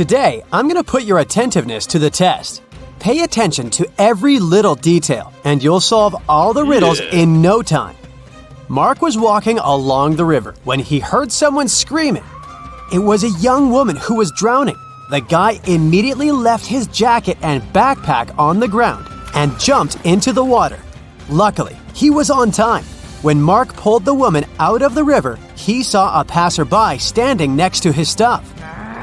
Today, I'm going to put your attentiveness to the test. Pay attention to every little detail, and you'll solve all the riddles in no time. Mark was walking along the river when he heard someone screaming. It was a young woman who was drowning. The guy immediately left his jacket and backpack on the ground and jumped into the water. Luckily, he was on time. When Mark pulled the woman out of the river, he saw a passerby standing next to his stuff.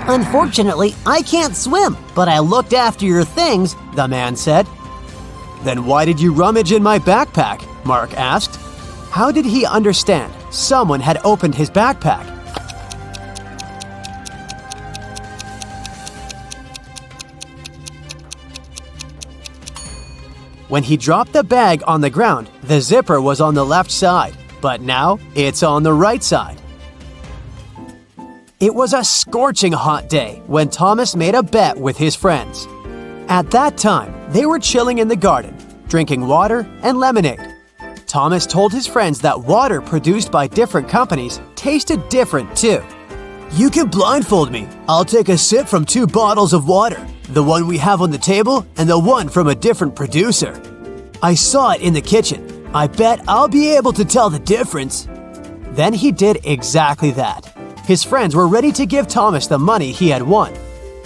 Unfortunately, I can't swim, but I looked after your things, the man said. Then why did you rummage in my backpack? Mark asked. How did he understand someone had opened his backpack? When he dropped the bag on the ground, the zipper was on the left side, but now it's on the right side. It was a scorching hot day when Thomas made a bet with his friends. At that time, they were chilling in the garden, drinking water and lemonade. Thomas told his friends that water produced by different companies tasted different too. You can blindfold me. I'll take a sip from 2 bottles of water, the one we have on the table and the one from a different producer. I saw it in the kitchen. I bet I'll be able to tell the difference. Then he did exactly that. His friends were ready to give Thomas the money he had won.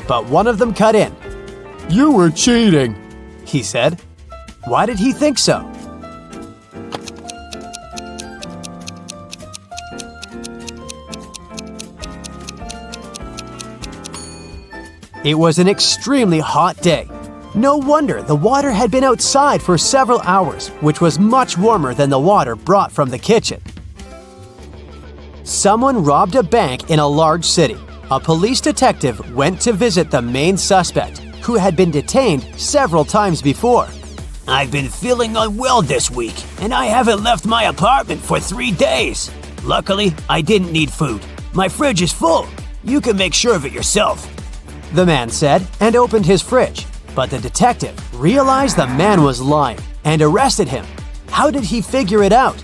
But one of them cut in. You were cheating, he said. Why did he think so? It was an extremely hot day. No wonder the water had been outside for several hours, which was much warmer than the water brought from the kitchen. Someone robbed a bank in a large city. A police detective went to visit the main suspect, who had been detained several times before. I've been feeling unwell this week, and I haven't left my apartment for 3 days. Luckily, I didn't need food. My fridge is full. You can make sure of it yourself, the man said, and opened his fridge. But the detective realized the man was lying and arrested him. How did he figure it out?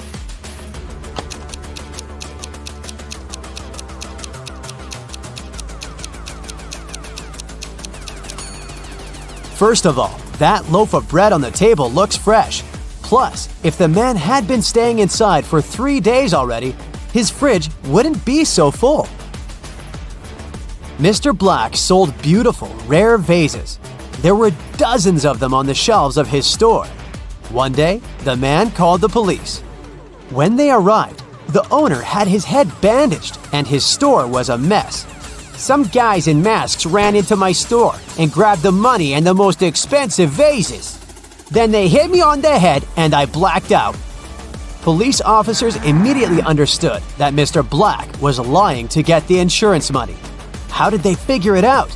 First of all, that loaf of bread on the table looks fresh. Plus, if the man had been staying inside for 3 days already, his fridge wouldn't be so full. Mr. Black sold beautiful, rare vases. There were dozens of them on the shelves of his store. One day, the man called the police. When they arrived, the owner had his head bandaged and his store was a mess. Some guys in masks ran into my store and grabbed the money and the most expensive vases. Then they hit me on the head and I blacked out. Police officers immediately understood that Mr. Black was lying to get the insurance money. How did they figure it out?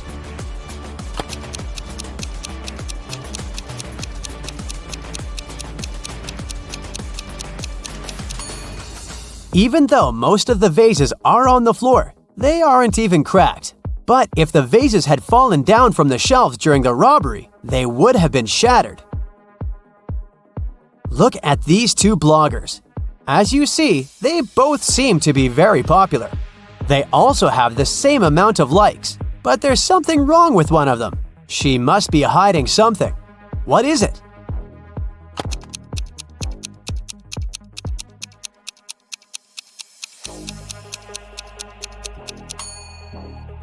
Even though most of the vases are on the floor, they aren't even cracked. But if the vases had fallen down from the shelves during the robbery, they would have been shattered. Look at these 2 bloggers. As you see, they both seem to be very popular. They also have the same amount of likes, but there's something wrong with one of them. She must be hiding something. What is it?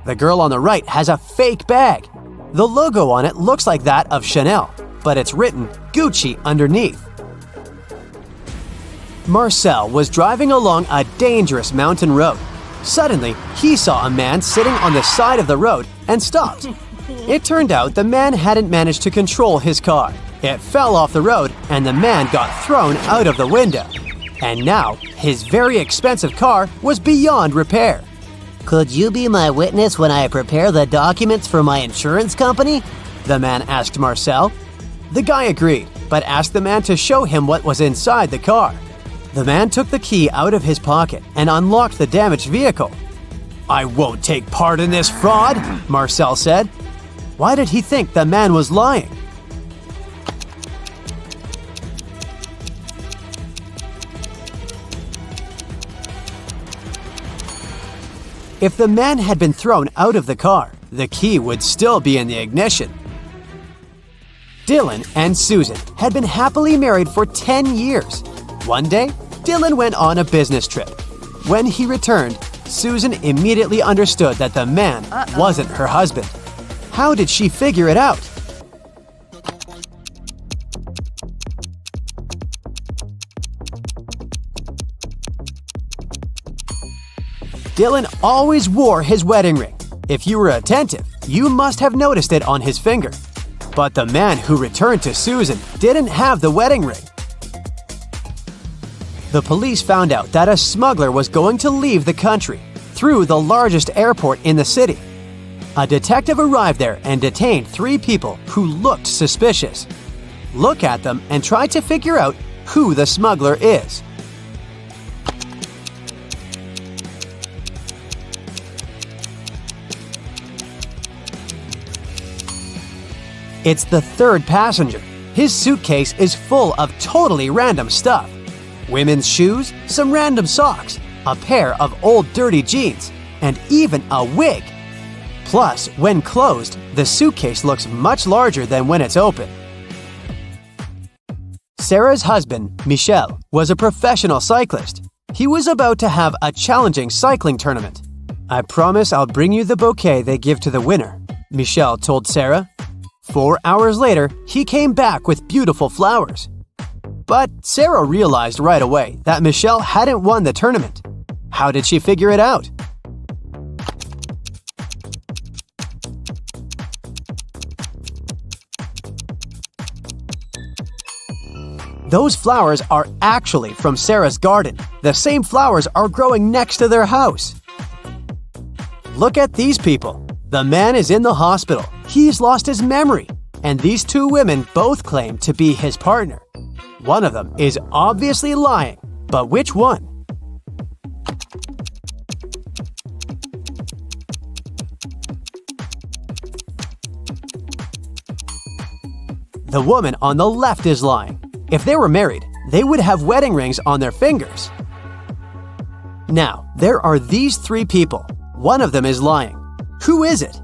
The girl on the right has a fake bag. The logo on it looks like that of Chanel, but it's written Gucci underneath. Marcel was driving along a dangerous mountain road. Suddenly, he saw a man sitting on the side of the road and stopped. It turned out the man hadn't managed to control his car. It fell off the road and the man got thrown out of the window. And now, his very expensive car was beyond repair. Could you be my witness when I prepare the documents for my insurance company? The man asked Marcel. The guy agreed, but asked the man to show him what was inside the car. The man took the key out of his pocket and unlocked the damaged vehicle. I won't take part in this fraud, Marcel said. Why did he think the man was lying? If the man had been thrown out of the car, the key would still be in the ignition. Dylan and Susan had been happily married for 10 years. One day, Dylan went on a business trip. When he returned, Susan immediately understood that the man wasn't her husband. How did she figure it out? Dylan always wore his wedding ring. If you were attentive, you must have noticed it on his finger. But the man who returned to Susan didn't have the wedding ring. The police found out that a smuggler was going to leave the country through the largest airport in the city. A detective arrived there and detained 3 people who looked suspicious. Look at them and try to figure out who the smuggler is. It's the 3rd passenger. His suitcase is full of totally random stuff. Women's shoes, some random socks, a pair of old dirty jeans, and even a wig. Plus, when closed, the suitcase looks much larger than when it's open. Sarah's husband, Michel, was a professional cyclist. He was about to have a challenging cycling tournament. "I promise I'll bring you the bouquet they give to the winner," Michel told Sarah. 4 hours later, he came back with beautiful flowers. But Sarah realized right away that Michelle hadn't won the tournament. How did she figure it out? Those flowers are actually from Sarah's garden. The same flowers are growing next to their house. Look at these people. The man is in the hospital. He's lost his memory. And these 2 women both claim to be his partner. One of them is obviously lying, but which one? The woman on the left is lying. If they were married, they would have wedding rings on their fingers. Now, there are these 3 people. One of them is lying. Who is it?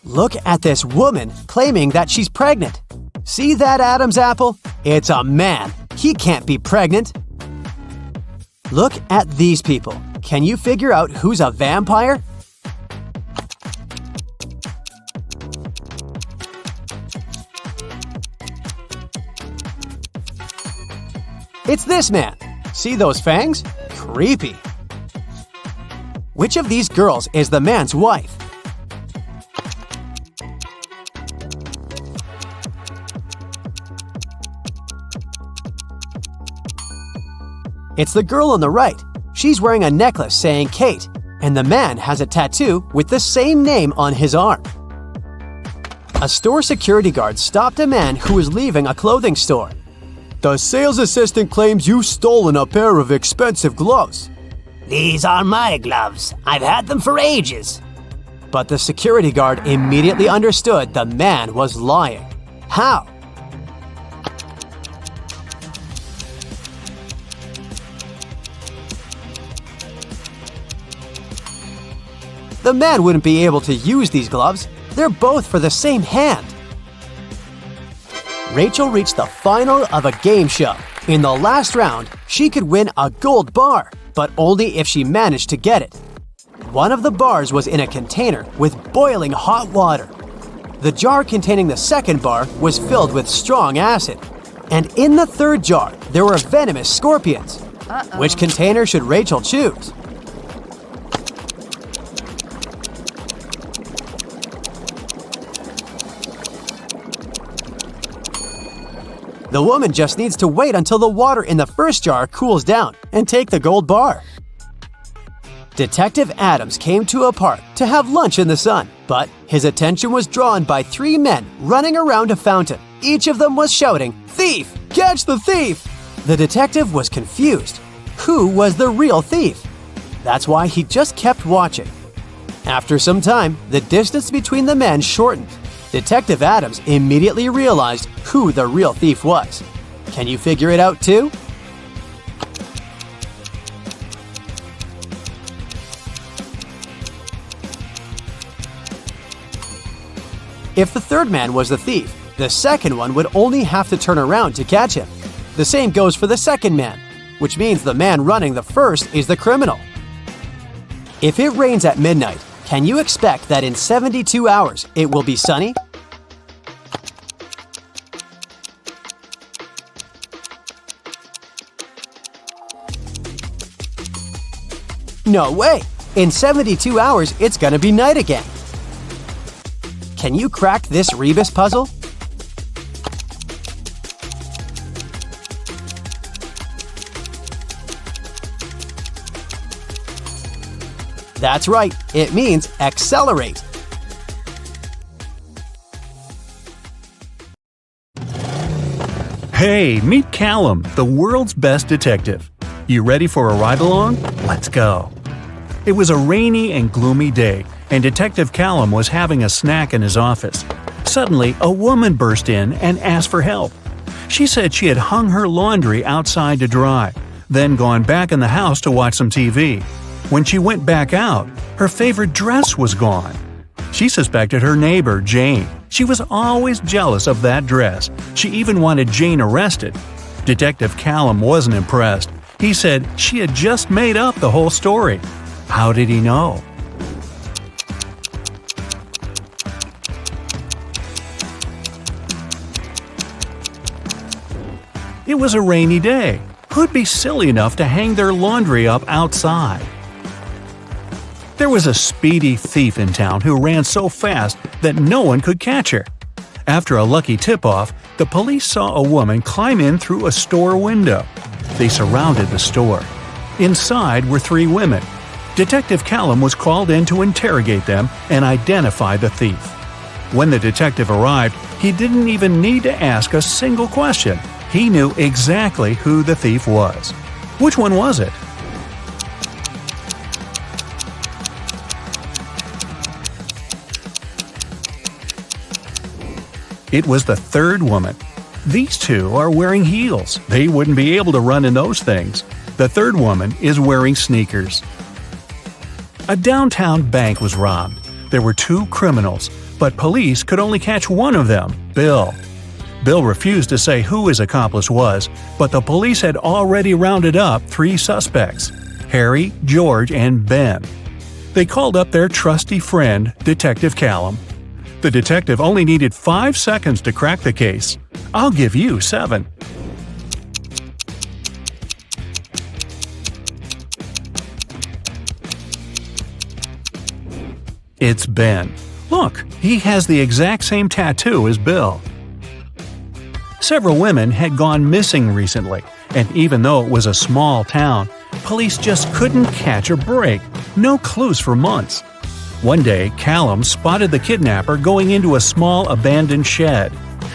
Look at this woman claiming that she's pregnant. See that Adam's apple? It's a man. He can't be pregnant. Look at these people. Can you figure out who's a vampire? It's this man. See those fangs? Creepy. Which of these girls is the man's wife? It's the girl on the right. She's wearing a necklace saying Kate, and the man has a tattoo with the same name on his arm. A store security guard stopped a man who was leaving a clothing store. "The sales assistant claims you've stolen a pair of expensive gloves." These are my gloves. I've had them for ages. But the security guard immediately understood the man was lying. How? The man wouldn't be able to use these gloves. They're both for the same hand. Rachel reached the final of a game show. In the last round, she could win a gold bar, but only if she managed to get it. One of the bars was in a container with boiling hot water. The jar containing the second bar was filled with strong acid. And in the third jar, there were venomous scorpions. Which container should Rachel choose? The woman just needs to wait until the water in the first jar cools down and take the gold bar. Detective Adams came to a park to have lunch in the sun, but his attention was drawn by 3 men running around a fountain. Each of them was shouting, "Thief! Catch the thief!" The detective was confused. Who was the real thief? That's why he just kept watching. After some time, the distance between the men shortened. Detective Adams immediately realized who the real thief was. Can you figure it out too? If the third man was the thief, the second one would only have to turn around to catch him. The same goes for the second man, which means the man running the first is the criminal. If it rains at midnight, can you expect that in 72 hours it will be sunny? No way! In 72 hours, it's gonna be night again. Can you crack this rebus puzzle? That's right, it means accelerate. Hey, meet Callum, the world's best detective. You ready for a ride-along? Let's go. It was a rainy and gloomy day, and Detective Callum was having a snack in his office. Suddenly, a woman burst in and asked for help. She said she had hung her laundry outside to dry, then gone back in the house to watch some TV. When she went back out, her favorite dress was gone. She suspected her neighbor, Jane. She was always jealous of that dress. She even wanted Jane arrested. Detective Callum wasn't impressed. He said she had just made up the whole story. How did he know? It was a rainy day. Who'd be silly enough to hang their laundry up outside? There was a speedy thief in town who ran so fast that no one could catch her. After a lucky tip-off, the police saw a woman climb in through a store window. They surrounded the store. Inside were 3 women. Detective Callum was called in to interrogate them and identify the thief. When the detective arrived, he didn't even need to ask a single question. He knew exactly who the thief was. Which one was it? It was the third woman. These two are wearing heels. They wouldn't be able to run in those things. The third woman is wearing sneakers. A downtown bank was robbed. There were 2 criminals, but police could only catch one of them, Bill. Bill refused to say who his accomplice was, but the police had already rounded up 3 suspects: Harry, George, and Ben. They called up their trusty friend, Detective Callum. The detective only needed 5 seconds to crack the case. I'll give you 7. It's Ben. Look, he has the exact same tattoo as Bill. Several women had gone missing recently, and even though it was a small town, police just couldn't catch a break. No clues for months. One day, Callum spotted the kidnapper going into a small abandoned shed.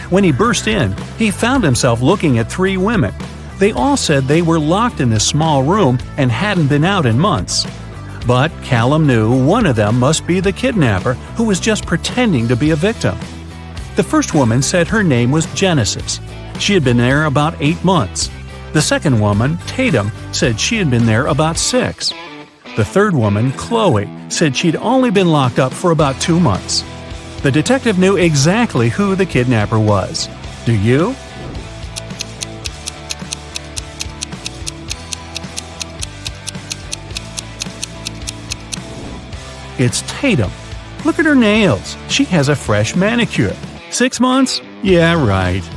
When he burst in, he found himself looking at 3 women. They all said they were locked in this small room and hadn't been out in months. But Callum knew one of them must be the kidnapper who was just pretending to be a victim. The first woman said her name was Genesis. She had been there about 8 months. The second woman, Tatum, said she had been there about 6. The third woman, Chloe, said she'd only been locked up for about 2 months. The detective knew exactly who the kidnapper was. Do you? It's Tatum. Look at her nails. She has a fresh manicure. 6 months? Yeah, right.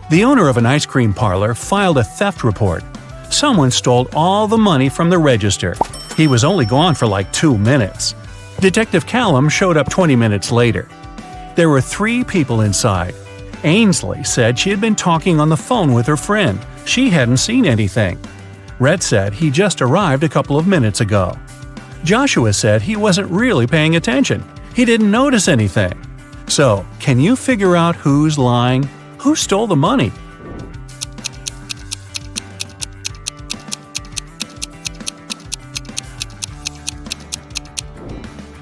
The owner of an ice cream parlor filed a theft report. Someone stole all the money from the register. He was only gone for like 2 minutes. Detective Callum showed up 20 minutes later. There were 3 people inside. Ainsley said she had been talking on the phone with her friend. She hadn't seen anything. Rhett said he just arrived a couple of minutes ago. Joshua said he wasn't really paying attention. He didn't notice anything. So, can you figure out who's lying? Who stole the money?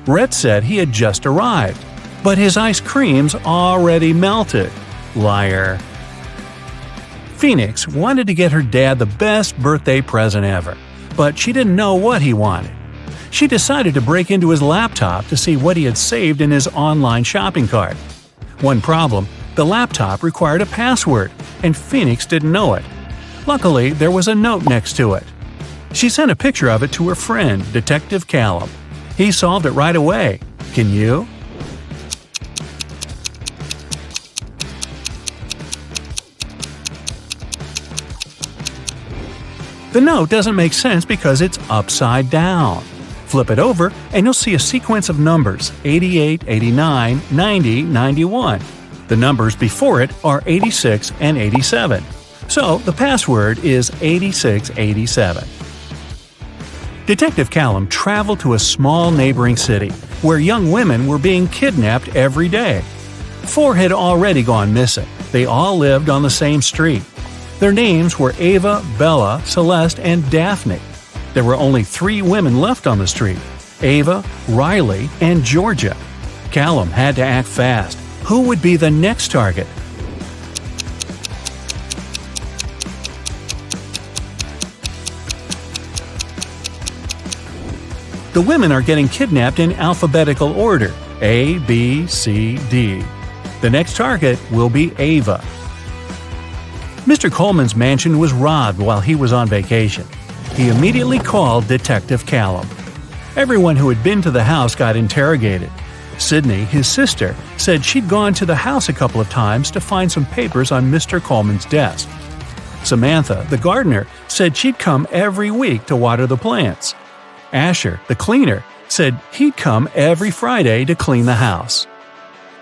Rhett said he had just arrived, but his ice cream's already melted. Liar. Phoenix wanted to get her dad the best birthday present ever, but she didn't know what he wanted. She decided to break into his laptop to see what he had saved in his online shopping cart. One problem, the laptop required a password, and Phoenix didn't know it. Luckily, there was a note next to it. She sent a picture of it to her friend, Detective Callum. He solved it right away. Can you? The note doesn't make sense because it's upside down. Flip it over and you'll see a sequence of numbers 88, 89, 90, 91. The numbers before it are 86 and 87. So the password is 8687. Detective Callum traveled to a small neighboring city where young women were being kidnapped every day. 4 had already gone missing. They all lived on the same street. Their names were Ava, Bella, Celeste, and Daphne. There were only 3 women left on the street: Ava, Riley, and Georgia. Callum had to act fast. Who would be the next target? The women are getting kidnapped in alphabetical order: A, B, C, D. The next target will be Ava. Mr. Coleman's mansion was robbed while he was on vacation. He immediately called Detective Callum. Everyone who had been to the house got interrogated. Sydney, his sister, said she'd gone to the house a couple of times to find some papers on Mr. Coleman's desk. Samantha, the gardener, said she'd come every week to water the plants. Asher, the cleaner, said he'd come every Friday to clean the house.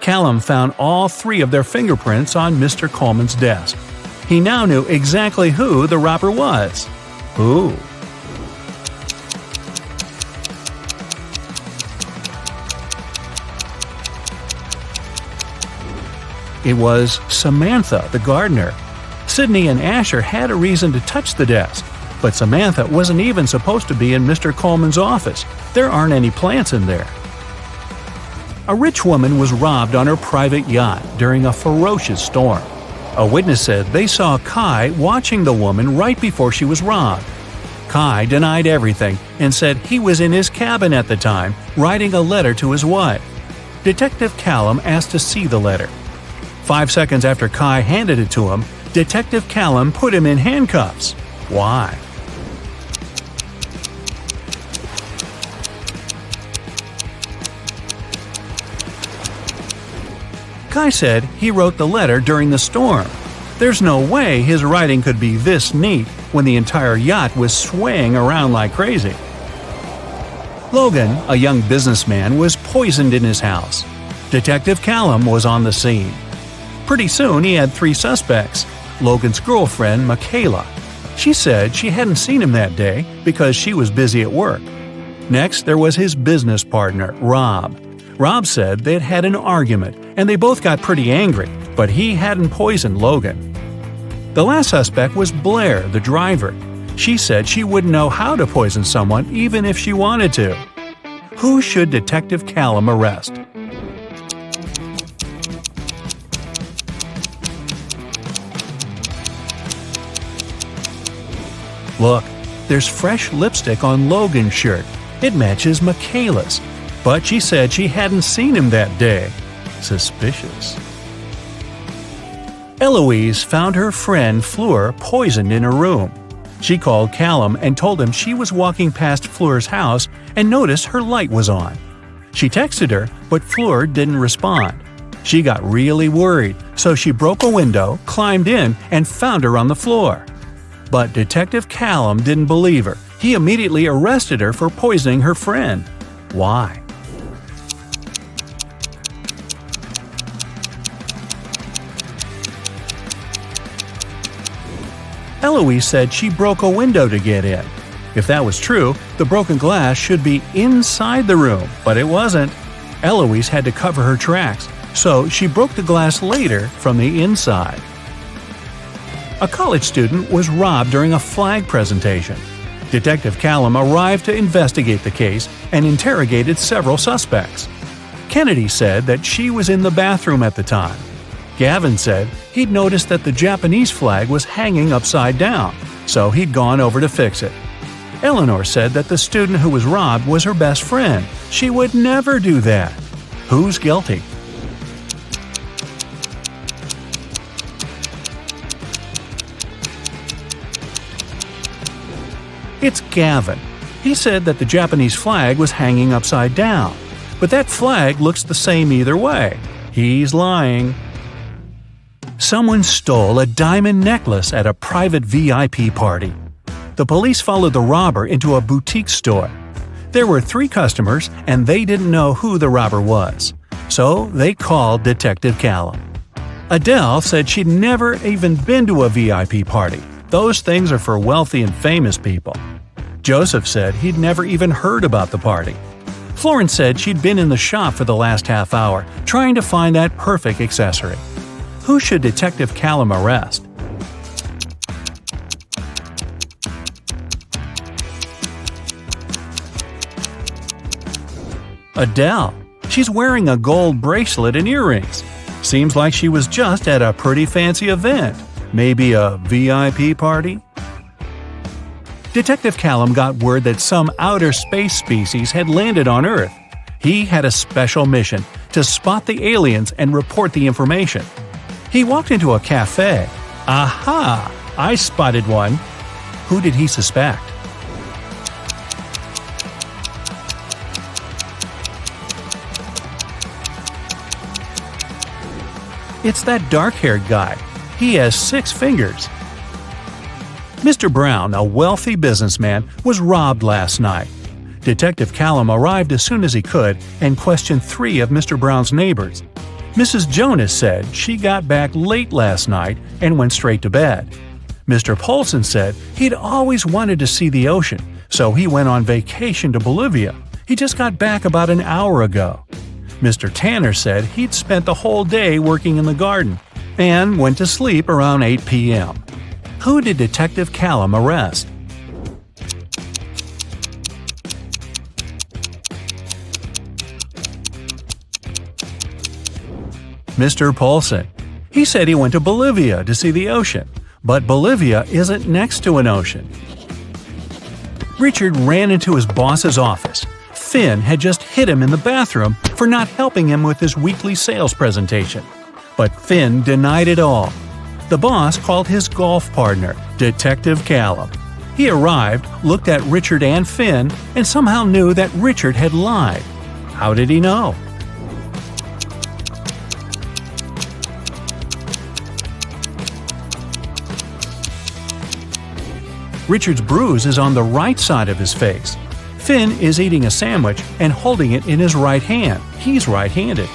Callum found all 3 of their fingerprints on Mr. Coleman's desk. He now knew exactly who the robber was. Who? It was Samantha, the gardener. Sydney and Asher had a reason to touch the desk, but Samantha wasn't even supposed to be in Mr. Coleman's office. There aren't any plants in there. A rich woman was robbed on her private yacht during a ferocious storm. A witness said they saw Kai watching the woman right before she was robbed. Kai denied everything and said he was in his cabin at the time, writing a letter to his wife. Detective Callum asked to see the letter. 5 seconds after Kai handed it to him, Detective Callum put him in handcuffs. Why? Kai said he wrote the letter during the storm. There's no way his writing could be this neat when the entire yacht was swaying around like crazy. Logan, a young businessman, was poisoned in his house. Detective Callum was on the scene. Pretty soon he had 3 suspects. Logan's girlfriend, Michaela. She said she hadn't seen him that day because she was busy at work. Next, there was his business partner, Rob. Rob said they'd had an argument and they both got pretty angry, but he hadn't poisoned Logan. The last suspect was Blair, the driver. She said she wouldn't know how to poison someone even if she wanted to. Who should Detective Callum arrest? Look, there's fresh lipstick on Logan's shirt. It matches Michaela's. But she said she hadn't seen him that day. Suspicious. Eloise found her friend Fleur poisoned in her room. She called Callum and told him she was walking past Fleur's house and noticed her light was on. She texted her, but Fleur didn't respond. She got really worried, so she broke a window, climbed in, and found her on the floor. But Detective Callum didn't believe her. He immediately arrested her for poisoning her friend. Why? Eloise said she broke a window to get in. If that was true, the broken glass should be inside the room, but it wasn't. Eloise had to cover her tracks, so she broke the glass later from the inside. A college student was robbed during a flag presentation. Detective Callum arrived to investigate the case and interrogated several suspects. Kennedy said that she was in the bathroom at the time. Gavin said he'd noticed that the Japanese flag was hanging upside down, so he'd gone over to fix it. Eleanor said that the student who was robbed was her best friend. She would never do that. Who's guilty? It's Gavin. He said that the Japanese flag was hanging upside down, but that flag looks the same either way. He's lying. Someone stole a diamond necklace at a private VIP party. The police followed the robber into a boutique store. There were 3 customers, and they didn't know who the robber was. So they called Detective Callum. Adele said she'd never even been to a VIP party. Those things are for wealthy and famous people. Joseph said he'd never even heard about the party. Florence said she'd been in the shop for the last half hour, trying to find that perfect accessory. Who should Detective Callum arrest? Adele. She's wearing a gold bracelet and earrings. Seems like she was just at a pretty fancy event. Maybe a VIP party? Detective Callum got word that some outer space species had landed on Earth. He had a special mission to spot the aliens and report the information. He walked into a cafe. Aha! I spotted one. Who did he suspect? It's that dark-haired guy. He has 6 fingers. Mr. Brown, a wealthy businessman, was robbed last night. Detective Callum arrived as soon as he could and questioned 3 of Mr. Brown's neighbors. Mrs. Jonas said she got back late last night and went straight to bed. Mr. Polson said he'd always wanted to see the ocean, so he went on vacation to Bolivia. He just got back about an hour ago. Mr. Tanner said he'd spent the whole day working in the garden and went to sleep around 8 p.m. Who did Detective Callum arrest? Mr. Polson. He said he went to Bolivia to see the ocean, but Bolivia isn't next to an ocean. Richard ran into his boss's office. Finn had just hit him in the bathroom for not helping him with his weekly sales presentation. But Finn denied it all. The boss called his golf partner, Detective Callum. He arrived, looked at Richard and Finn, and somehow knew that Richard had lied. How did he know? Richard's bruise is on the right side of his face. Finn is eating a sandwich and holding it in his right hand. He's right-handed.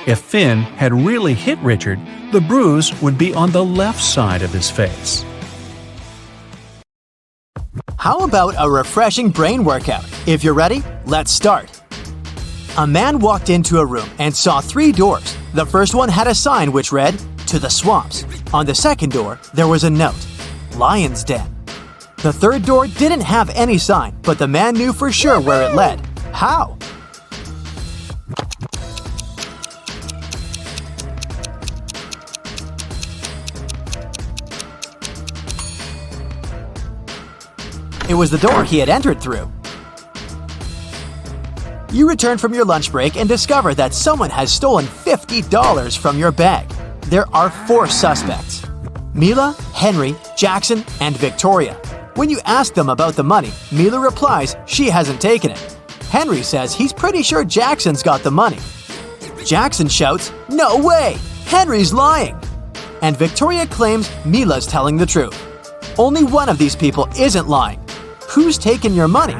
If Finn had really hit Richard, the bruise would be on the left side of his face. How about a refreshing brain workout? If you're ready, let's start. A man walked into a room and saw 3 doors. The first one had a sign which read, "To the swamps." On the second door, there was a note, "Lion's Den." The third door didn't have any sign, but the man knew for sure where it led. How? It was the door he had entered through. You return from your lunch break and discover that someone has stolen $50 from your bag. There are 4 suspects: Mila, Henry, Jackson, and Victoria. When you ask them about the money, Mila replies she hasn't taken it. Henry says he's pretty sure Jackson's got the money. Jackson shouts, "No way! Henry's lying!" And Victoria claims Mila's telling the truth. Only one of these people isn't lying. Who's taken your money?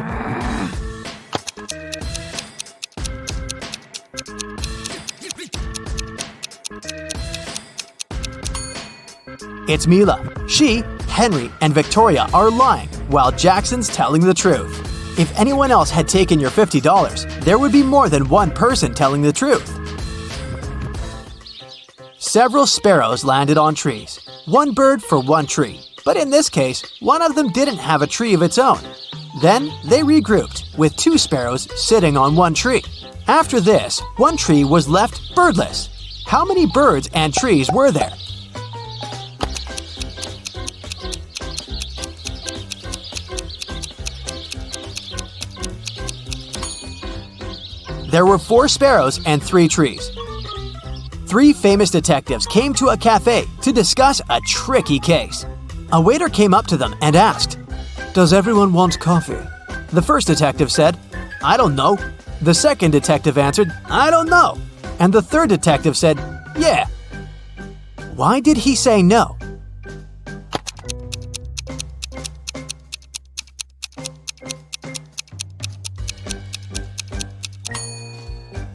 It's Mila. She, Henry, and Victoria are lying, while Jackson's telling the truth. If anyone else had taken your $50, there would be more than one person telling the truth. Several sparrows landed on trees. One bird for one tree. But in this case, one of them didn't have a tree of its own. Then they regrouped, with 2 sparrows sitting on one tree. After this, one tree was left birdless. How many birds and trees were there? There were 4 sparrows and 3 trees. 3 famous detectives came to a cafe to discuss a tricky case. A waiter came up to them and asked, "Does everyone want coffee?" The first detective said, "I don't know." The second detective answered, "I don't know." And the third detective said, "Yeah." Why did he say no?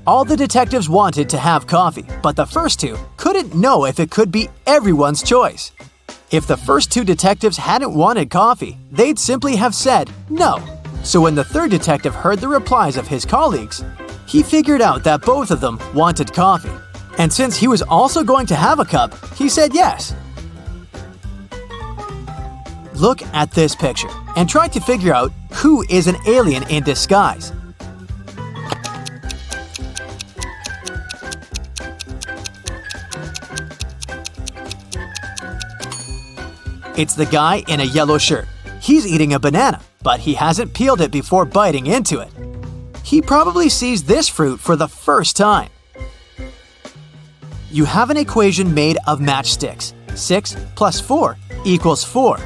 All the detectives wanted to have coffee, but the first 2 couldn't know if it could be everyone's choice. If the first 2 detectives hadn't wanted coffee, they'd simply have said no. So when the third detective heard the replies of his colleagues, he figured out that both of them wanted coffee. And since he was also going to have a cup, he said yes. Look at this picture and try to figure out who is an alien in disguise. It's the guy in a yellow shirt. He's eating a banana, but he hasn't peeled it before biting into it. He probably sees this fruit for the first time. You have an equation made of matchsticks. 6 plus 4 equals 4.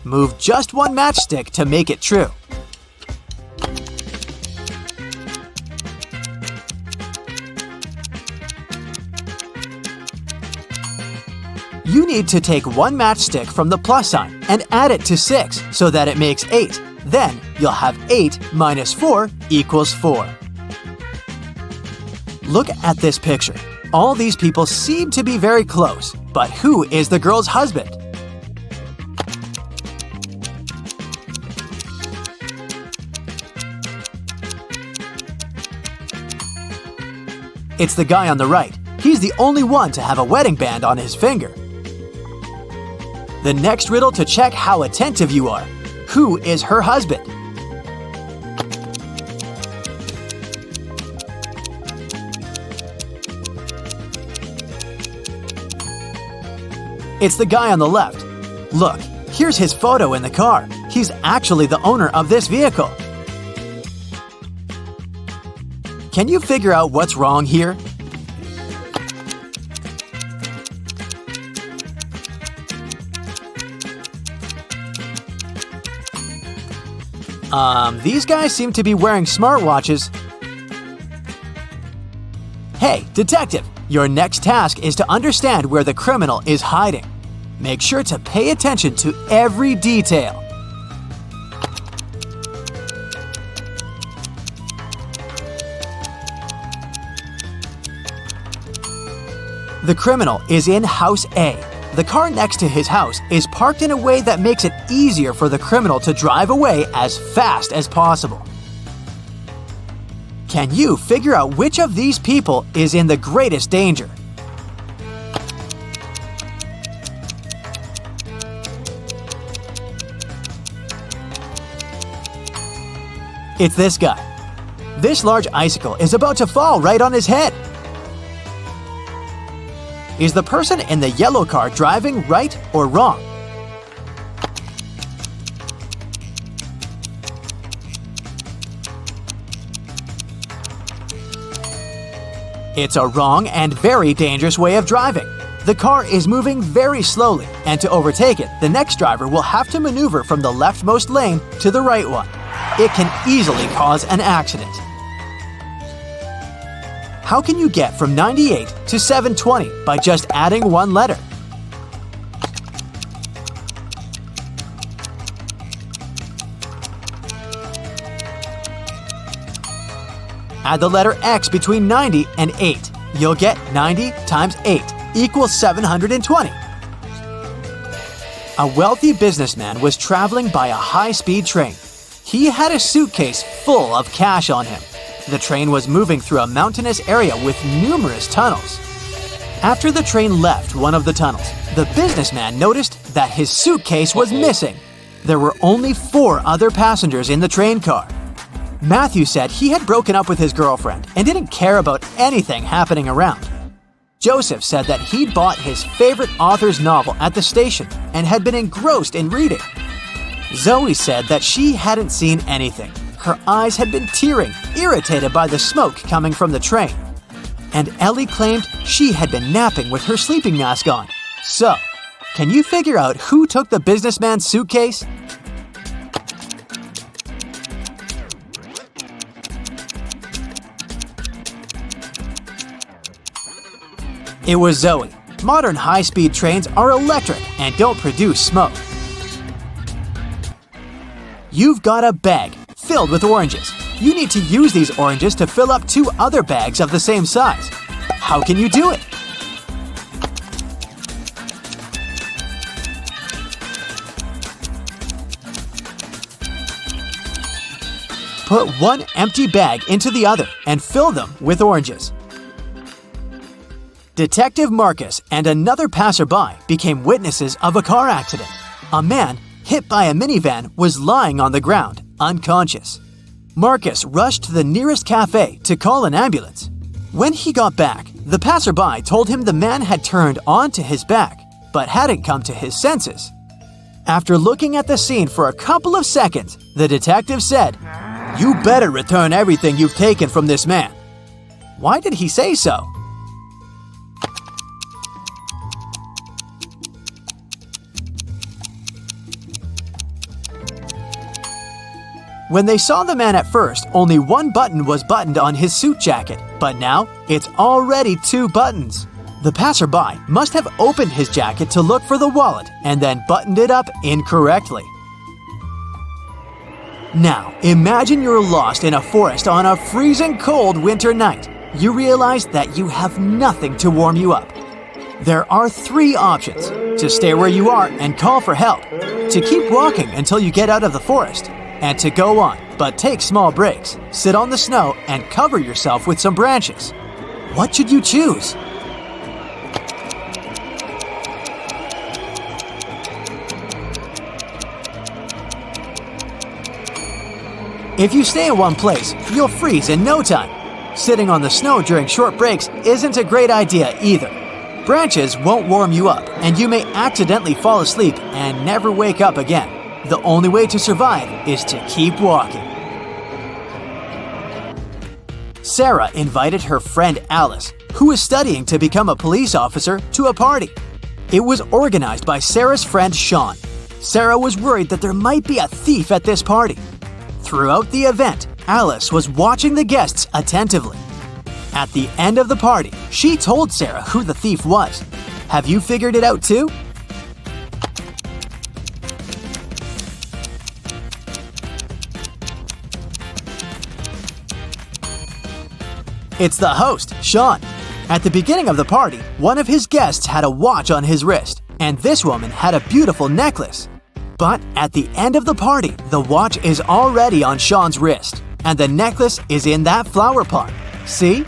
Move just one matchstick to make it true. You need to take one matchstick from the plus sign and add it to 6 so that it makes 8. Then you'll have 8 minus 4 equals 4. Look at this picture. All these people seem to be very close, but who is the girl's husband? It's the guy on the right. He's the only one to have a wedding band on his finger. The next riddle to check how attentive you are. Who is her husband? It's the guy on the left. Look, here's his photo in the car. He's actually the owner of this vehicle. Can you figure out what's wrong here? These guys seem to be wearing smartwatches. Hey, detective, your next task is to understand where the criminal is hiding. Make sure to pay attention to every detail. The criminal is in House A. The car next to his house is parked in a way that makes it easier for the criminal to drive away as fast as possible. Can you figure out which of these people is in the greatest danger? It's this guy. This large icicle is about to fall right on his head. Is the person in the yellow car driving right or wrong? It's a wrong and very dangerous way of driving. The car is moving very slowly, and to overtake it, the next driver will have to maneuver from the leftmost lane to the right one. It can easily cause an accident. How can you get from 98 to 720 by just adding one letter? Add the letter X between 90 and 8. You'll get 90 times 8 equals 720. A wealthy businessman was traveling by a high-speed train. He had a suitcase full of cash on him. The train was moving through a mountainous area with numerous tunnels. After the train left one of the tunnels, the businessman noticed that his suitcase was missing. There were only 4 other passengers in the train car. Matthew said he had broken up with his girlfriend and didn't care about anything happening around. Joseph said that he'd bought his favorite author's novel at the station and had been engrossed in reading. Zoe said that she hadn't seen anything. Her eyes had been tearing, irritated by the smoke coming from the train. And Ellie claimed she had been napping with her sleeping mask on. So, can you figure out who took the businessman's suitcase? It was Zoe. Modern high-speed trains are electric and don't produce smoke. You've got a bag filled with oranges. You need to use these oranges to fill up 2 other bags of the same size. How can you do it? Put 1 empty bag into the other and fill them with oranges. Detective Marcus and another passerby became witnesses of a car accident. A man, hit by a minivan, was lying on the ground, unconscious. Marcus rushed to the nearest cafe to call an ambulance. When he got back, the passerby told him the man had turned onto his back, but hadn't come to his senses. After looking at the scene for a couple of seconds, the detective said, "You better return everything you've taken from this man." Why did he say so? When they saw the man at first, only 1 button was buttoned on his suit jacket, but now it's already 2 buttons. The passerby must have opened his jacket to look for the wallet and then buttoned it up incorrectly. Now, imagine you're lost in a forest on a freezing cold winter night. You realize that you have nothing to warm you up. There are 3 options: to stay where you are and call for help, to keep walking until you get out of the forest, and to go on, but take small breaks, sit on the snow, and cover yourself with some branches. What should you choose? If you stay in one place, you'll freeze in no time. Sitting on the snow during short breaks isn't a great idea either. Branches won't warm you up, and you may accidentally fall asleep and never wake up again. The only way to survive is to keep walking. Sarah invited her friend Alice, who was studying to become a police officer, to a party. It was organized by Sarah's friend Sean. Sarah was worried that there might be a thief at this party. Throughout the event, Alice was watching the guests attentively. At the end of the party, she told Sarah who the thief was. Have you figured it out too? It's the host, Sean. At the beginning of the party, one of his guests had a watch on his wrist, and this woman had a beautiful necklace. But at the end of the party, the watch is already on Sean's wrist, and the necklace is in that flower pot. See?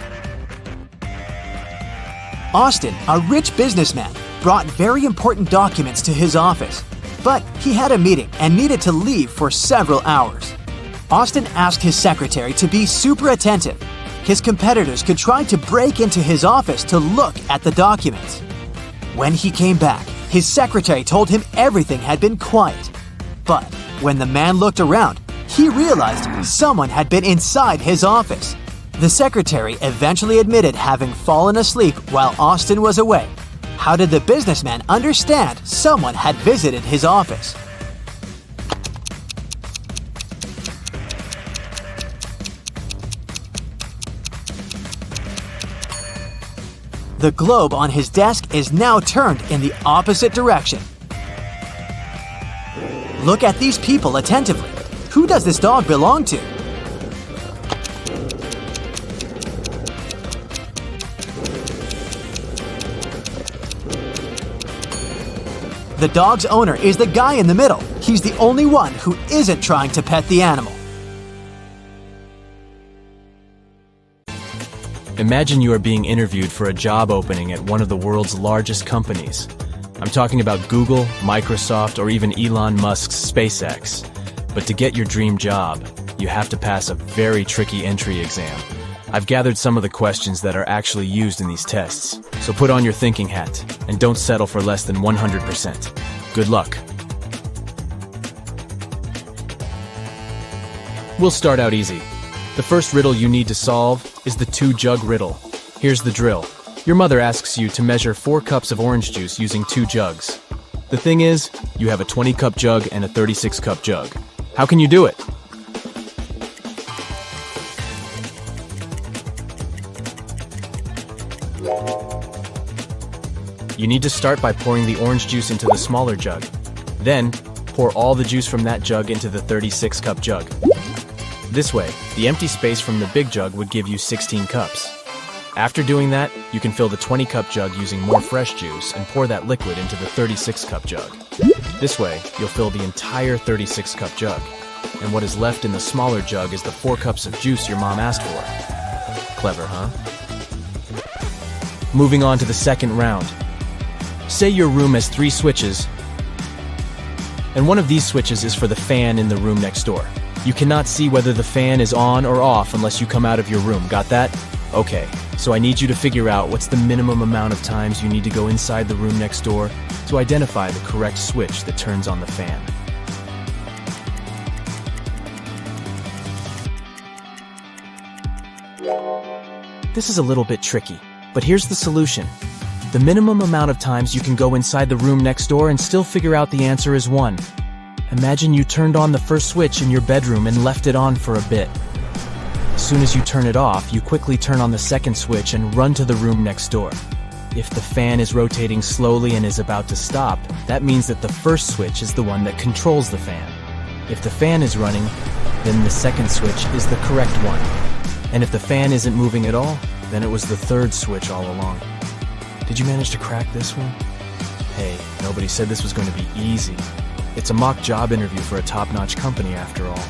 Austin, a rich businessman, brought very important documents to his office, but he had a meeting and needed to leave for several hours. Austin asked his secretary to be super attentive. His competitors could try to break into his office to look at the documents. When he came back, his secretary told him everything had been quiet. But when the man looked around, he realized someone had been inside his office. The secretary eventually admitted having fallen asleep while Austin was away. How did the businessman understand someone had visited his office? The globe on his desk is now turned in the opposite direction. Look at these people attentively. Who does this dog belong to? The dog's owner is the guy in the middle. He's the only one who isn't trying to pet the animal. Imagine you are being interviewed for a job opening at one of the world's largest companies. I'm talking about Google, Microsoft, or even Elon Musk's SpaceX. But to get your dream job, you have to pass a very tricky entry exam. I've gathered some of the questions that are actually used in these tests, so put on your thinking hat and don't settle for less than 100%. Good luck. We'll start out easy. The first riddle you need to solve is the 2-jug riddle. Here's the drill. Your mother asks you to measure 4 cups of orange juice using 2 jugs. The thing is, you have a 20-cup jug and a 36-cup jug. How can you do it? You need to start by pouring the orange juice into the smaller jug. Then, pour all the juice from that jug into the 36-cup jug. This way, the empty space from the big jug would give you 16 cups. After doing that, you can fill the 20-cup jug using more fresh juice and pour that liquid into the 36-cup jug. This way, you'll fill the entire 36-cup jug. And what is left in the smaller jug is the 4 cups of juice your mom asked for. Clever, huh? Moving on to the second round. Say your room has 3 switches, and one of these switches is for the fan in the room next door. You cannot see whether the fan is on or off unless you come out of your room. Got that? Okay, so I need you to figure out what's the minimum amount of times you need to go inside the room next door to identify the correct switch that turns on the fan. This is a little bit tricky, but here's the solution. The minimum amount of times you can go inside the room next door and still figure out the answer is 1. Imagine you turned on the first switch in your bedroom and left it on for a bit. As soon as you turn it off, you quickly turn on the second switch and run to the room next door. If the fan is rotating slowly and is about to stop, that means that the first switch is the one that controls the fan. If the fan is running, then the second switch is the correct one. And if the fan isn't moving at all, then it was the third switch all along. Did you manage to crack this one? Hey, nobody said this was going to be easy. It's a mock job interview for a top-notch company after all.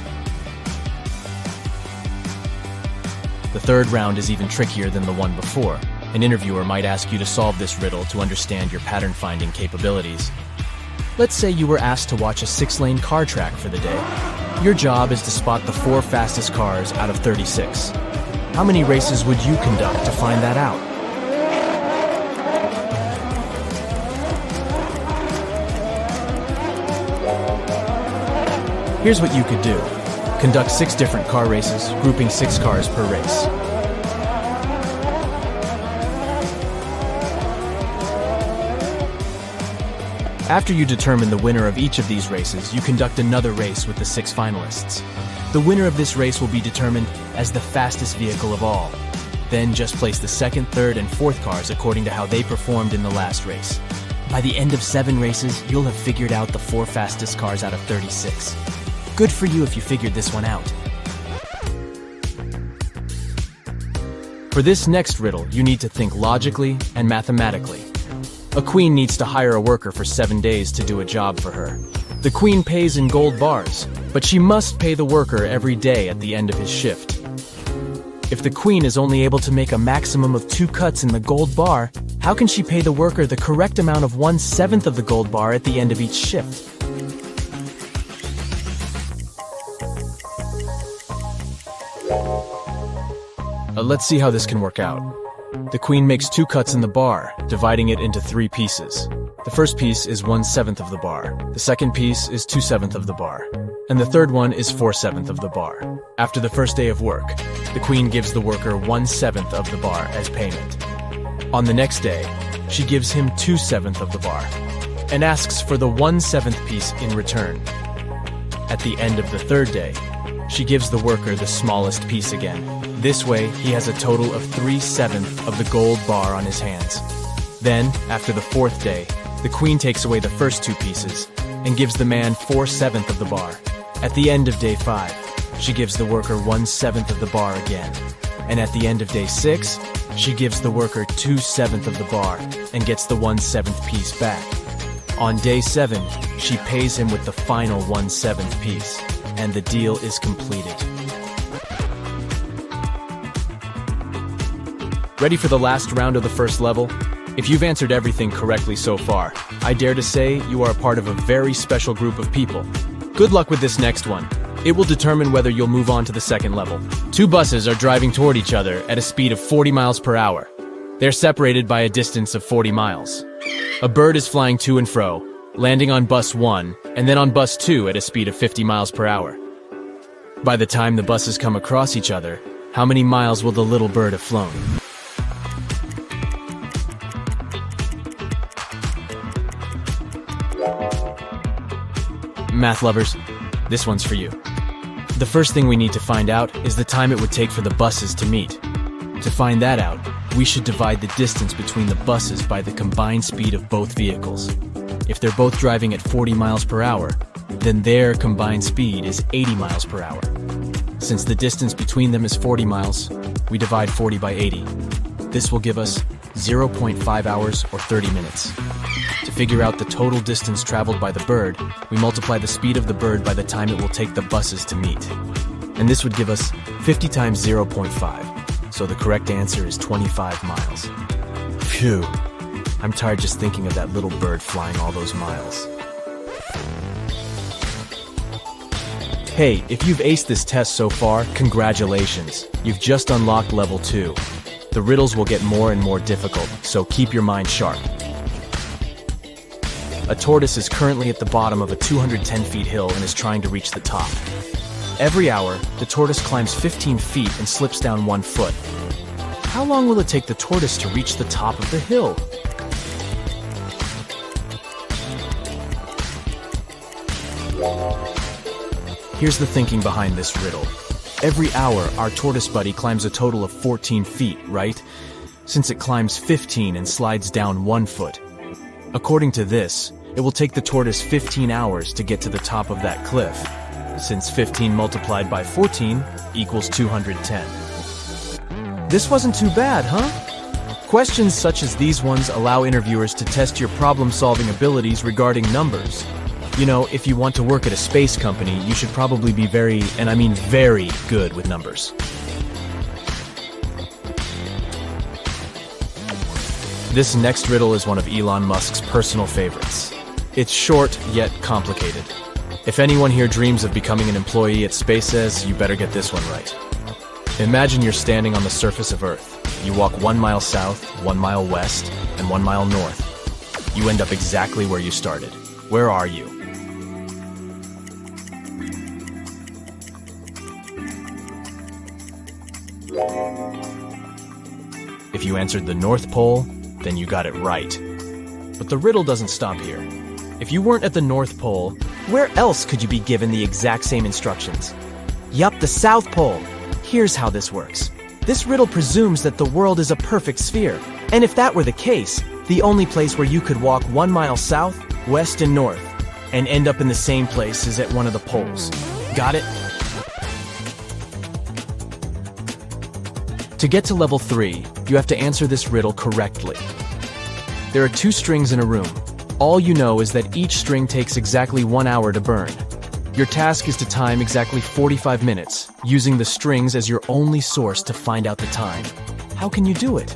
The third round is even trickier than the one before. An interviewer might ask you to solve this riddle to understand your pattern-finding capabilities. Let's say you were asked to watch a 6-lane car track for the day. Your job is to spot the 4 fastest cars out of 36. How many races would you conduct to find that out? Here's what you could do. Conduct 6 different car races, grouping 6 cars per race. After you determine the winner of each of these races, you conduct another race with the 6 finalists. The winner of this race will be determined as the fastest vehicle of all. Then just place the 2nd, 3rd, and 4th cars according to how they performed in the last race. By the end of 7 races, you'll have figured out the 4 fastest cars out of 36. Good for you if you figured this one out. For this next riddle, you need to think logically and mathematically. A queen needs to hire a worker for 7 days to do a job for her. The queen pays in gold bars, but she must pay the worker every day at the end of his shift. If the queen is only able to make a maximum of 2 cuts in the gold bar, how can she pay the worker the correct amount of 1/7 of the gold bar at the end of each shift? Let's see how this can work out. The queen makes 2 cuts in the bar, dividing it into 3 pieces. The first piece is 1/7 of the bar, the second piece is 2/7 of the bar, and the third one is 4/7 of the bar. After the first day of work, the queen gives the worker 1/7 of the bar as payment. On the next day, she gives him 2/7 of the bar, and asks for the 1/7 piece in return. At the end of the third day, she gives the worker the smallest piece again. This way, he has a total of 3/7 of the gold bar on his hands. Then, after the 4th day, the queen takes away the first 2 pieces and gives the man 4/7 of the bar. At the end of day 5, she gives the worker 1/7 of the bar again. And at the end of day 6, she gives the worker 2/7 of the bar and gets the 1/7 piece back. On day 7, she pays him with the final 1/7 piece, and the deal is completed. Ready for the last round of the first level? If you've answered everything correctly so far, I dare to say you are a part of a very special group of people. Good luck with this next one. It will determine whether you'll move on to the second level. Two buses are driving toward each other at a speed of 40 miles per hour. They're separated by a distance of 40 miles. A bird is flying to and fro, landing on bus 1 and then on bus 2 at a speed of 50 miles per hour. By the time the buses come across each other, how many miles will the little bird have flown? Math lovers, this one's for you. The first thing we need to find out is the time it would take for the buses to meet. To find that out, we should divide the distance between the buses by the combined speed of both vehicles. If they're both driving at 40 miles per hour, then their combined speed is 80 miles per hour. Since the distance between them is 40 miles, we divide 40 by 80. This will give us 0.5 hours or 30 minutes. To figure out the total distance traveled by the bird, we multiply the speed of the bird by the time it will take the buses to meet. And this would give us 50 times 0.5, so the correct answer is 25 miles. Phew, I'm tired just thinking of that little bird flying all those miles. Hey, if you've aced this test so far, congratulations. You've just unlocked level 2. The riddles will get more and more difficult, so keep your mind sharp. A tortoise is currently at the bottom of a 210 feet hill and is trying to reach the top. Every hour, the tortoise climbs 15 feet and slips down 1 foot. How long will it take the tortoise to reach the top of the hill? Here's the thinking behind this riddle. Every hour, our tortoise buddy climbs a total of 14 feet, right? Since it climbs 15 and slides down 1 foot. According to this, it will take the tortoise 15 hours to get to the top of that cliff, since 15 multiplied by 14 equals 210. This wasn't too bad, huh? Questions such as these ones allow interviewers to test your problem-solving abilities regarding numbers. You know, if you want to work at a space company, you should probably be very, and I mean very, good with numbers. This next riddle is one of Elon Musk's personal favorites. It's short, yet complicated. If anyone here dreams of becoming an employee at SpaceX, you better get this one right. Imagine you're standing on the surface of Earth. You walk 1 mile south, 1 mile west, and 1 mile north. You end up exactly where you started. Where are you? If you answered the North Pole, then you got it right. But the riddle doesn't stop here. If you weren't at the North Pole, where else could you be given the exact same instructions? Yup, the South Pole. Here's how this works. This riddle presumes that the world is a perfect sphere. And if that were the case, the only place where you could walk 1 mile south, west, and north, and end up in the same place is at one of the poles. Got it? To get to level 3, you have to answer this riddle correctly. There are 2 strings in a room. All you know is that each string takes exactly 1 hour to burn. Your task is to time exactly 45 minutes, using the strings as your only source to find out the time. How can you do it?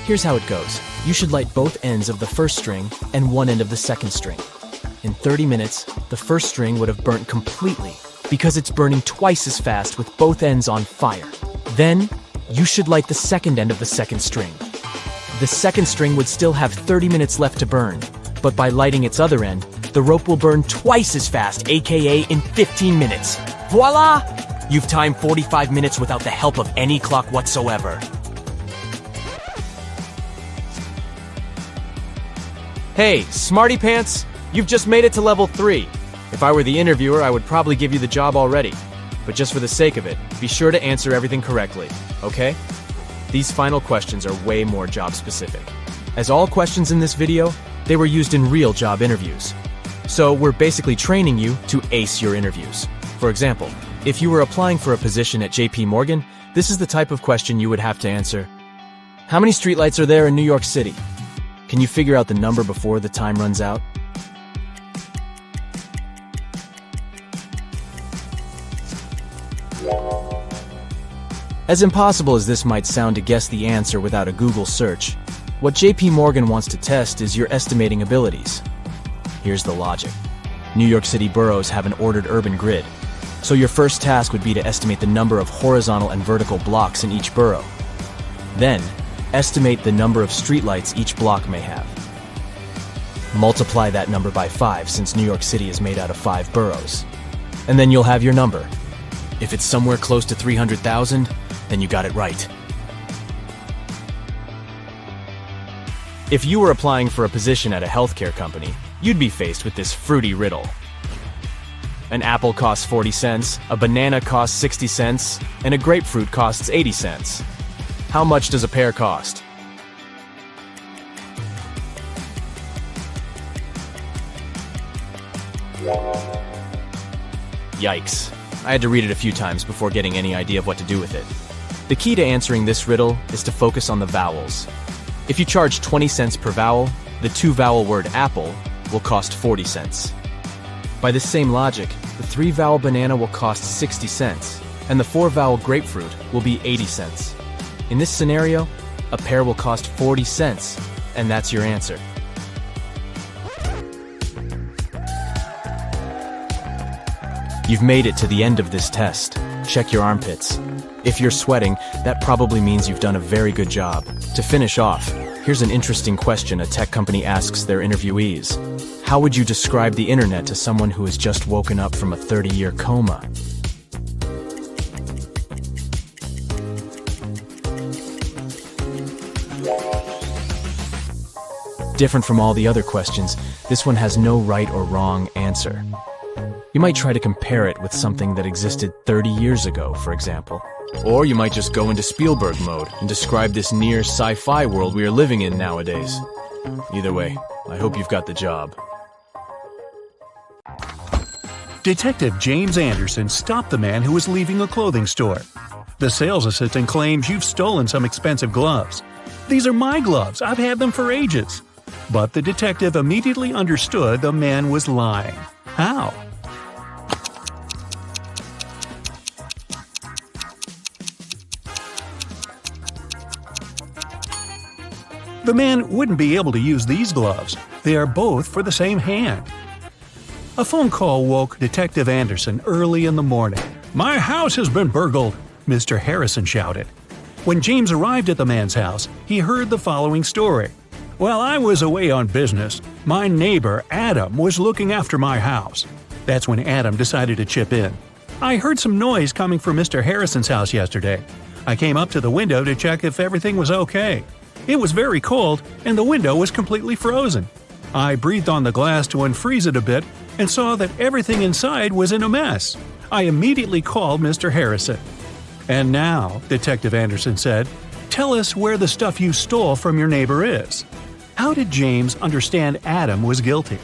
Here's how it goes. You should light both ends of the first string and one end of the second string. In 30 minutes, the first string would have burnt completely because it's burning twice as fast with both ends on fire. Then, you should light the second end of the second string. The second string would still have 30 minutes left to burn, but by lighting its other end, the rope will burn twice as fast, aka in 15 minutes. Voila! You've timed 45 minutes without the help of any clock whatsoever. Hey, smarty pants! You've just made it to level 3. If I were the interviewer, I would probably give you the job already. But just for the sake of it, be sure to answer everything correctly, okay? These final questions are way more job specific. As all questions in this video, they were used in real job interviews. So we're basically training you to ace your interviews. For example, if you were applying for a position at JP Morgan, this is the type of question you would have to answer. How many streetlights are there in New York City? Can you figure out the number before the time runs out? As impossible as this might sound to guess the answer without a Google search, What JP Morgan wants to test is your estimating abilities. Here's the logic. New York City boroughs have an ordered urban grid, so your first task would be to estimate the number of horizontal and vertical blocks in each borough. Then, estimate the number of streetlights each block may have. Multiply that number by 5 since New York City is made out of 5 boroughs. And then you'll have your number. If it's somewhere close to 300,000, then you got it right. If you were applying for a position at a healthcare company, you'd be faced with this fruity riddle. An apple costs 40 cents, a banana costs 60 cents, and a grapefruit costs 80 cents. How much does a pear cost? Yikes. I had to read it a few times before getting any idea of what to do with it. The key to answering this riddle is to focus on the vowels. If you charge 20 cents per vowel, the 2-vowel word apple will cost 40 cents. By this same logic, the 3-vowel banana will cost 60 cents, and the 4-vowel grapefruit will be 80 cents. In this scenario, a pear will cost 40 cents, and that's your answer. You've made it to the end of this test. Check your armpits. If you're sweating, that probably means you've done a very good job. To finish off, here's an interesting question a tech company asks their interviewees. How would you describe the internet to someone who has just woken up from a 30-year coma? Different from all the other questions, this one has no right or wrong answer. You might try to compare it with something that existed 30 years ago, for example. Or you might just go into Spielberg mode and describe this near sci-fi world we are living in nowadays. Either way, I hope you've got the job. Detective James Anderson stopped the man who was leaving a clothing store. The sales assistant claims you've stolen some expensive gloves. These are my gloves. I've had them for ages. But the detective immediately understood the man was lying. How? The man wouldn't be able to use these gloves. They are both for the same hand. A phone call woke Detective Anderson early in the morning. "My house has been burgled," Mr. Harrison shouted. When James arrived at the man's house, he heard the following story. "While I was away on business, my neighbor Adam was looking after my house." That's when Adam decided to chip in. "I heard some noise coming from Mr. Harrison's house yesterday. I came up to the window to check if everything was okay. It was very cold, and the window was completely frozen. I breathed on the glass to unfreeze it a bit and saw that everything inside was in a mess. I immediately called Mr. Harrison." "And now," Detective Anderson said, "tell us where the stuff you stole from your neighbor is." How did James understand Adam was guilty?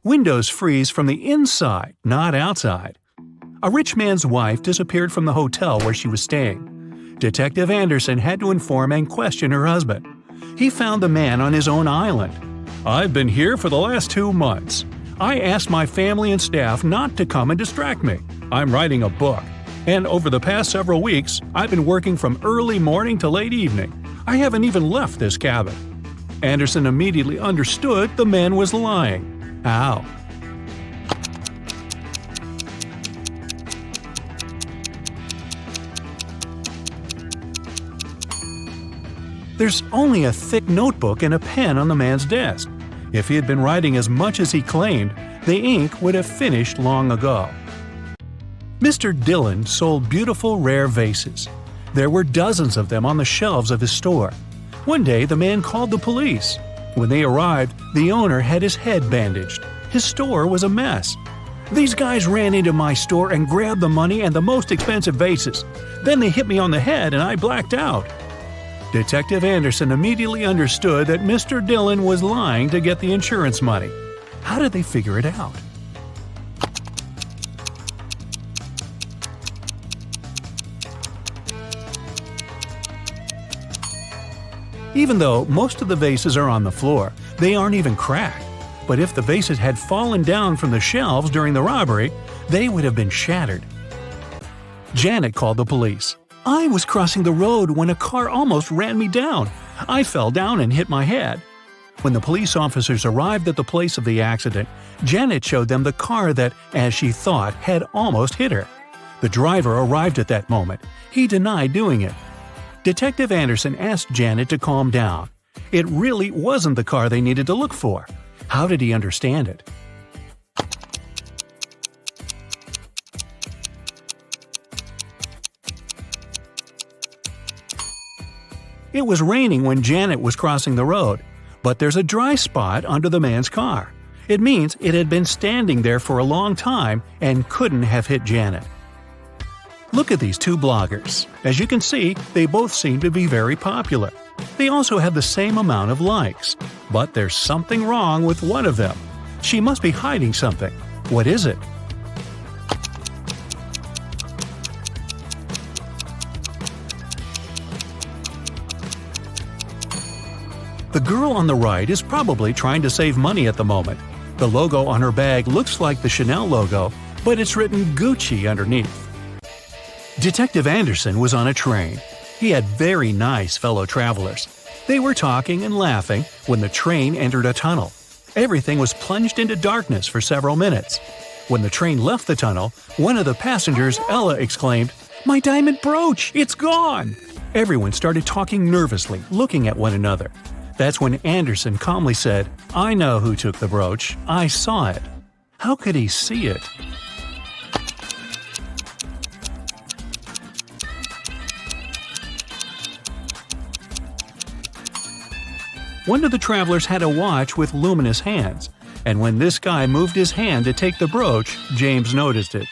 Windows freeze from the inside, not outside. A rich man's wife disappeared from the hotel where she was staying. Detective Anderson had to inform and question her husband. He found the man on his own island. "I've been here for the last 2 months. I asked my family and staff not to come and distract me. I'm writing a book. And over the past several weeks, I've been working from early morning to late evening. I haven't even left this cabin." Anderson immediately understood the man was lying. How? There's only a thick notebook and a pen on the man's desk. If he had been writing as much as he claimed, the ink would have finished long ago. Mr. Dillon sold beautiful rare vases. There were dozens of them on the shelves of his store. One day, the man called the police. When they arrived, the owner had his head bandaged. His store was a mess. "These guys ran into my store and grabbed the money and the most expensive vases. Then they hit me on the head and I blacked out." Detective Anderson immediately understood that Mr. Dillon was lying to get the insurance money. How did they figure it out? Even though most of the vases are on the floor, they aren't even cracked. But if the vases had fallen down from the shelves during the robbery, they would have been shattered. Janet called the police. "I was crossing the road when a car almost ran me down. I fell down and hit my head." When the police officers arrived at the place of the accident, Janet showed them the car that, as she thought, had almost hit her. The driver arrived at that moment. He denied doing it. Detective Anderson asked Janet to calm down. It really wasn't the car they needed to look for. How did he understand it? It was raining when Janet was crossing the road, but there's a dry spot under the man's car. It means it had been standing there for a long time and couldn't have hit Janet. Look at these two bloggers. As you can see, they both seem to be very popular. They also have the same amount of likes. But there's something wrong with one of them. She must be hiding something. What is it? The girl on the right is probably trying to save money at the moment. The logo on her bag looks like the Chanel logo, but it's written Gucci underneath. Detective Anderson was on a train. He had very nice fellow travelers. They were talking and laughing when the train entered a tunnel. Everything was plunged into darkness for several minutes. When the train left the tunnel, one of the passengers, Ella, exclaimed, "My diamond brooch! It's gone!" Everyone started talking nervously, looking at one another. That's when Anderson calmly said, "I know who took the brooch. I saw it." How could he see it? One of the travelers had a watch with luminous hands, and when this guy moved his hand to take the brooch, James noticed it.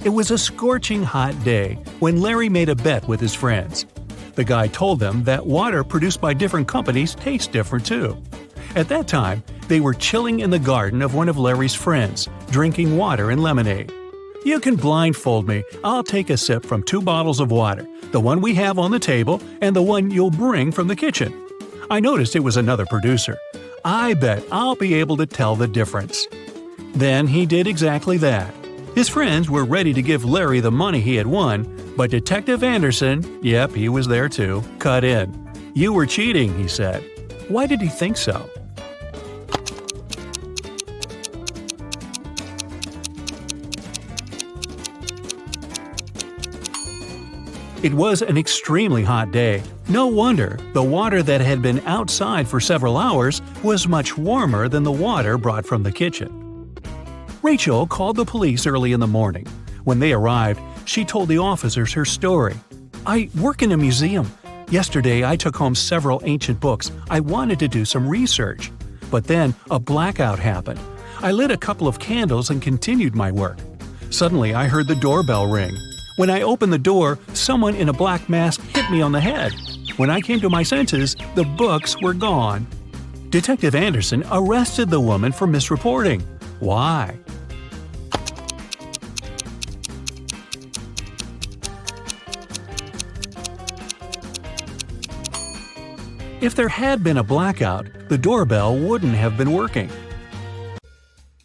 It was a scorching hot day when Larry made a bet with his friends. The guy told them that water produced by different companies tastes different too. At that time, they were chilling in the garden of one of Larry's friends, drinking water and lemonade. "You can blindfold me. I'll take a sip from 2 bottles of water, the one we have on the table and the one you'll bring from the kitchen." I noticed it was another producer. I bet I'll be able to tell the difference. Then he did exactly that. His friends were ready to give Larry the money he had won, but Detective Anderson, yep, he was there too, cut in. "You were cheating," he said. Why did he think so? It was an extremely hot day. No wonder the water that had been outside for several hours was much warmer than the water brought from the kitchen. Rachel called the police early in the morning. When they arrived, she told the officers her story. "I work in a museum. Yesterday I took home several ancient books. I wanted to do some research. But then a blackout happened. I lit a couple of candles and continued my work. Suddenly I heard the doorbell ring. When I opened the door, someone in a black mask hit me on the head. When I came to my senses, the books were gone." Detective Anderson arrested the woman for misreporting. Why? If there had been a blackout, the doorbell wouldn't have been working.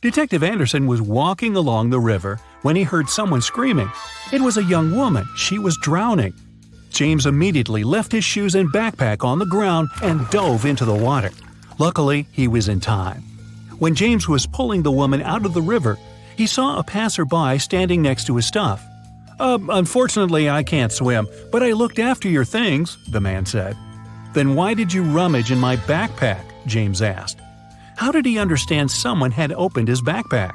Detective Anderson was walking along the river when he heard someone screaming. It was a young woman. She was drowning. James immediately left his shoes and backpack on the ground and dove into the water. Luckily, he was in time. When James was pulling the woman out of the river, he saw a passerby standing next to his stuff. Unfortunately, I can't swim, but I looked after your things," the man said. "Then why did you rummage in my backpack?" James asked. How did he understand someone had opened his backpack?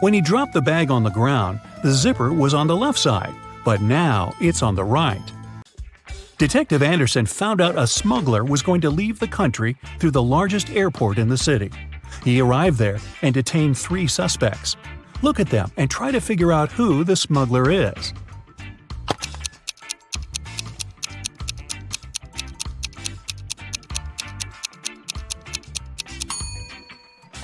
When he dropped the bag on the ground, the zipper was on the left side, but now it's on the right. Detective Anderson found out a smuggler was going to leave the country through the largest airport in the city. He arrived there and detained 3 suspects. Look at them and try to figure out who the smuggler is.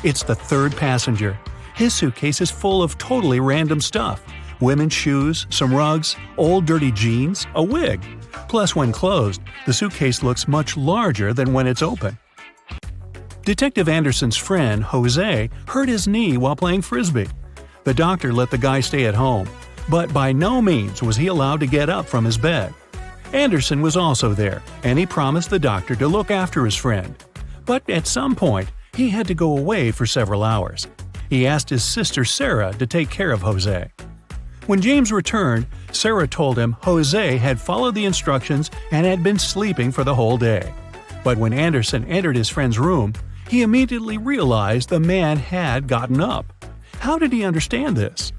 It's the 3rd passenger. His suitcase is full of totally random stuff. women's shoes, some rugs, old dirty jeans, a wig. Plus, when closed, the suitcase looks much larger than when it's open. Detective Anderson's friend, Jose, hurt his knee while playing frisbee. The doctor let the guy stay at home, but by no means was he allowed to get up from his bed. Anderson was also there, and he promised the doctor to look after his friend. But at some point, he had to go away for several hours. He asked his sister Sarah to take care of Jose. When James returned, Sarah told him Jose had followed the instructions and had been sleeping for the whole day. But when Anderson entered his friend's room, he immediately realized the man had gotten up. How did he understand this?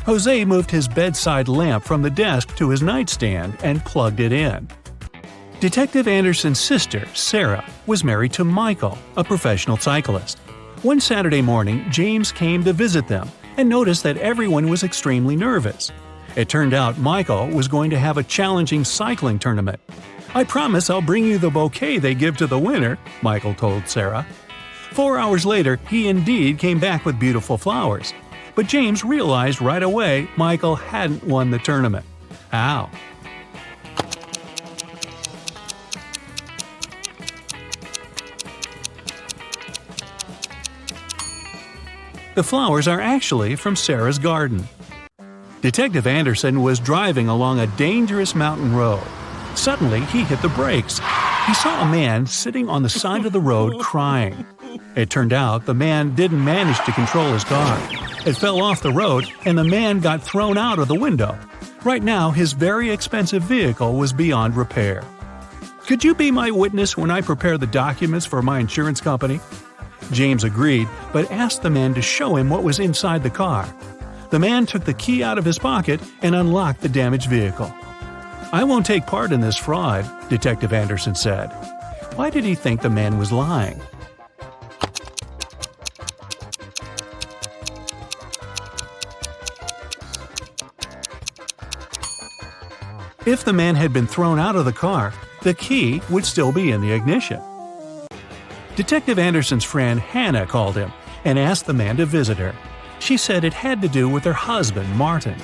Jose moved his bedside lamp from the desk to his nightstand and plugged it in. Detective Anderson's sister, Sarah, was married to Michael, a professional cyclist. One Saturday morning, James came to visit them and noticed that everyone was extremely nervous. It turned out Michael was going to have a challenging cycling tournament. "I promise I'll bring you the bouquet they give to the winner," Michael told Sarah. 4 hours later, he indeed came back with beautiful flowers. But James realized right away Michael hadn't won the tournament. How? The flowers are actually from Sarah's garden. Detective Anderson was driving along a dangerous mountain road. Suddenly, he hit the brakes. He saw a man sitting on the side of the road crying. It turned out the man didn't manage to control his car. It fell off the road, and the man got thrown out of the window. Right now, his very expensive vehicle was beyond repair. "Could you be my witness when I prepare the documents for my insurance company?" James agreed, but asked the man to show him what was inside the car. The man took the key out of his pocket and unlocked the damaged vehicle. "I won't take part in this fraud," Detective Anderson said. Why did he think the man was lying? If the man had been thrown out of the car, the key would still be in the ignition. Detective Anderson's friend Hannah called him and asked the man to visit her. She said it had to do with her husband, Martin.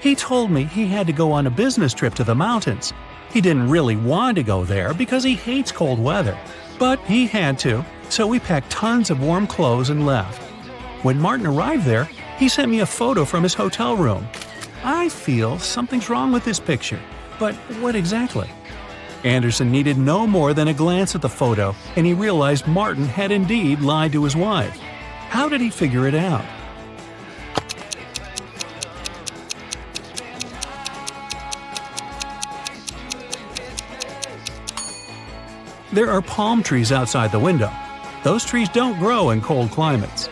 "He told me he had to go on a business trip to the mountains. He didn't really want to go there because he hates cold weather. But he had to, so we packed tons of warm clothes and left. When Martin arrived there, he sent me a photo from his hotel room. I feel something's wrong with this picture, but what exactly?" Anderson needed no more than a glance at the photo, and he realized Martin had indeed lied to his wife. How did he figure it out? There are palm trees outside the window. Those trees don't grow in cold climates.